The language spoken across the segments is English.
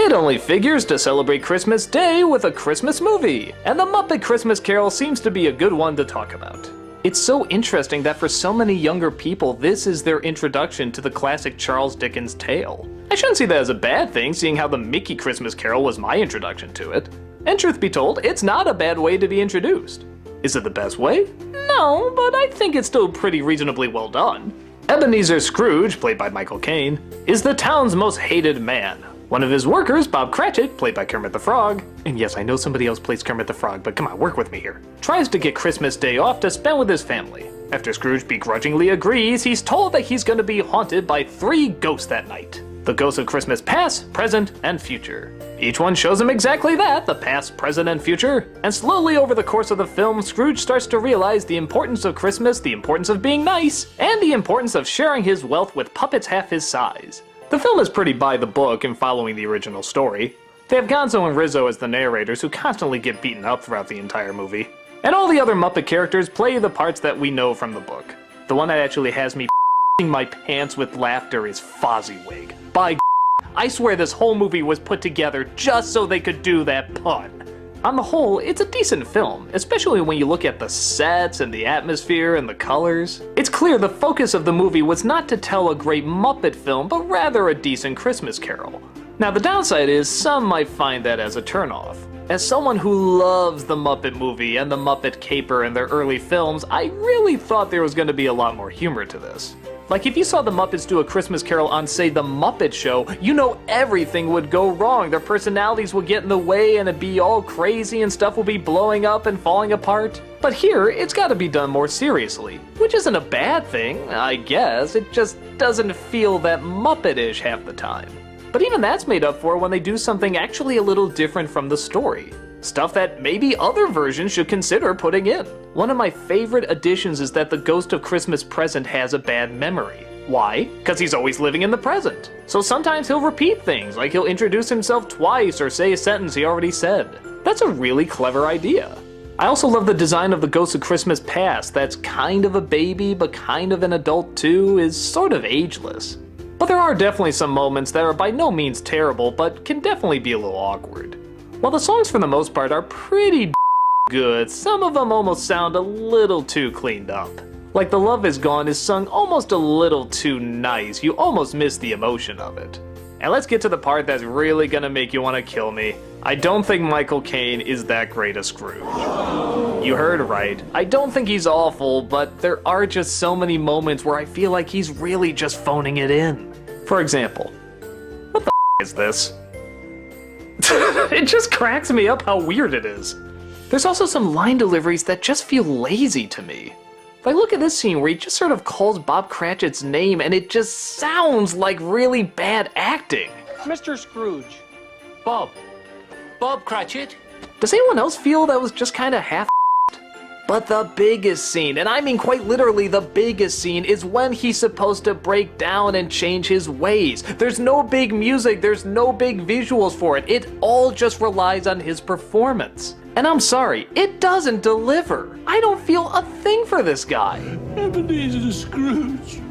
It only figures to celebrate Christmas Day with a Christmas movie, and the Muppet Christmas Carol seems to be a good one to talk about. It's so interesting that for so many younger people, this is their introduction to the classic Charles Dickens tale. I shouldn't see that as a bad thing, seeing how the Mickey Christmas Carol was my introduction to it. And truth be told, it's not a bad way to be introduced. Is it the best way? No, but I think it's still pretty reasonably well done. Ebenezer Scrooge, played by Michael Caine, is the town's most hated man. One of his workers, Bob Cratchit, played by Kermit the Frog, and yes, I know somebody else plays Kermit the Frog, but come on, work with me here, tries to get Christmas Day off to spend with his family. After Scrooge begrudgingly agrees, he's told that he's going to be haunted by 3 ghosts that night. The ghosts of Christmas past, present, and future. Each one shows him exactly that, the past, present, and future. And slowly over the course of the film, Scrooge starts to realize the importance of Christmas, the importance of being nice, and the importance of sharing his wealth with puppets half his size. The film is pretty by the book in following the original story. They have Gonzo and Rizzo as the narrators who constantly get beaten up throughout the entire movie. And all the other Muppet characters play the parts that we know from the book. The one that actually has me my pants with laughter is Fozziwig. By I swear this whole movie was put together just so they could do that pun. On the whole, it's a decent film, especially when you look at the sets and the atmosphere and the colors. It's clear the focus of the movie was not to tell a great Muppet film, but rather a decent Christmas Carol. Now the downside is, some might find that as a turnoff. As someone who loves the Muppet movie and the Muppet Caper and their early films, I really thought there was going to be a lot more humor to this. Like if you saw the Muppets do a Christmas Carol on, say, The Muppet Show, you know everything would go wrong. Their personalities would get in the way and it'd be all crazy and stuff would be blowing up and falling apart. But here, it's gotta be done more seriously. Which isn't a bad thing, I guess. It just doesn't feel that Muppet-ish half the time. But even that's made up for when they do something actually a little different from the story. Stuff that maybe other versions should consider putting in. One of my favorite additions is that the Ghost of Christmas Present has a bad memory. Why? Because he's always living in the present. So sometimes he'll repeat things, like he'll introduce himself twice or say a sentence he already said. That's a really clever idea. I also love the design of the Ghost of Christmas Past that's kind of a baby but kind of an adult too, is sort of ageless. But there are definitely some moments that are by no means terrible but can definitely be a little awkward. While the songs for the most part are pretty good, some of them almost sound a little too cleaned up. Like The Love Is Gone is sung almost a little too nice, you almost miss the emotion of it. And let's get to the part that's really gonna make you want to kill me. I don't think Michael Caine is that great a Scrooge. You heard right. I don't think he's awful, but there are just so many moments where I feel like he's really just phoning it in. For example, what the is this? It just cracks me up how weird it is. There's also some line deliveries that just feel lazy to me. Like look at this scene where he just sort of calls Bob Cratchit's name and it just sounds like really bad acting. Mr. Scrooge. Bob Cratchit? Does anyone else feel that was just kind of half? But the biggest scene, and I mean quite literally the biggest scene, is when he's supposed to break down and change his ways. There's no big music, there's no big visuals for it. It all just relies on his performance. And I'm sorry, it doesn't deliver. I don't feel a thing for this guy. Ebenezer Scrooge.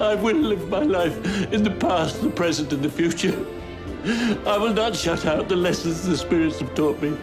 I will live my life in the past, the present, and the future. I will not shut out the lessons the spirits have taught me.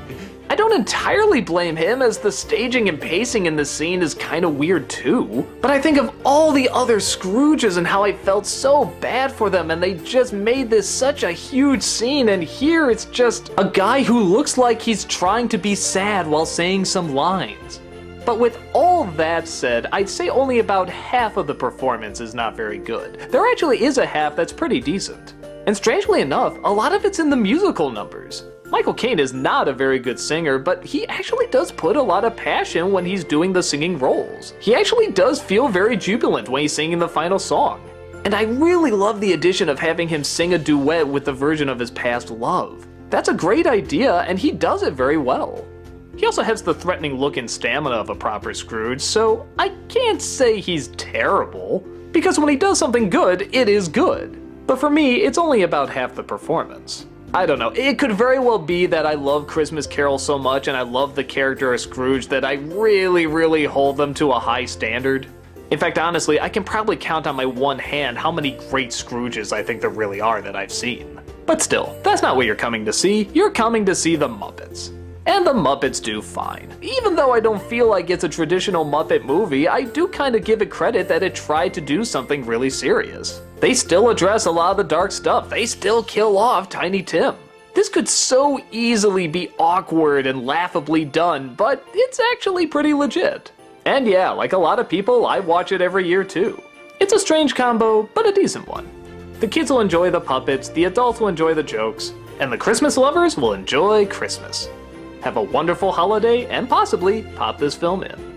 I don't entirely blame him, as the staging and pacing in this scene is kind of weird too. But I think of all the other Scrooges and how I felt so bad for them, and they just made this such a huge scene, and here it's just a guy who looks like he's trying to be sad while saying some lines. But with all that said, I'd say only about half of the performance is not very good. There actually is a half that's pretty decent. And strangely enough, a lot of it's in the musical numbers. Michael Caine is not a very good singer, but he actually does put a lot of passion when he's doing the singing roles. He actually does feel very jubilant when he's singing the final song. And I really love the addition of having him sing a duet with the version of his past love. That's a great idea, and he does it very well. He also has the threatening look and stamina of a proper Scrooge, so I can't say he's terrible, because when he does something good, it is good. But for me, it's only about half the performance. I don't know, it could very well be that I love Christmas Carol so much and I love the character of Scrooge that I really hold them to a high standard. In fact, honestly, I can probably count on my one hand how many great Scrooges I think there really are that I've seen. But still, that's not what you're coming to see. You're coming to see the Muppets. And the Muppets do fine. Even though I don't feel like it's a traditional Muppet movie, I do kind of give it credit that it tried to do something really serious. They still address a lot of the dark stuff. They still kill off Tiny Tim. This could so easily be awkward and laughably done, but it's actually pretty legit. And yeah, like a lot of people, I watch it every year too. It's a strange combo, but a decent one. The kids will enjoy the puppets, the adults will enjoy the jokes, and the Christmas lovers will enjoy Christmas. Have a wonderful holiday and possibly pop this film in.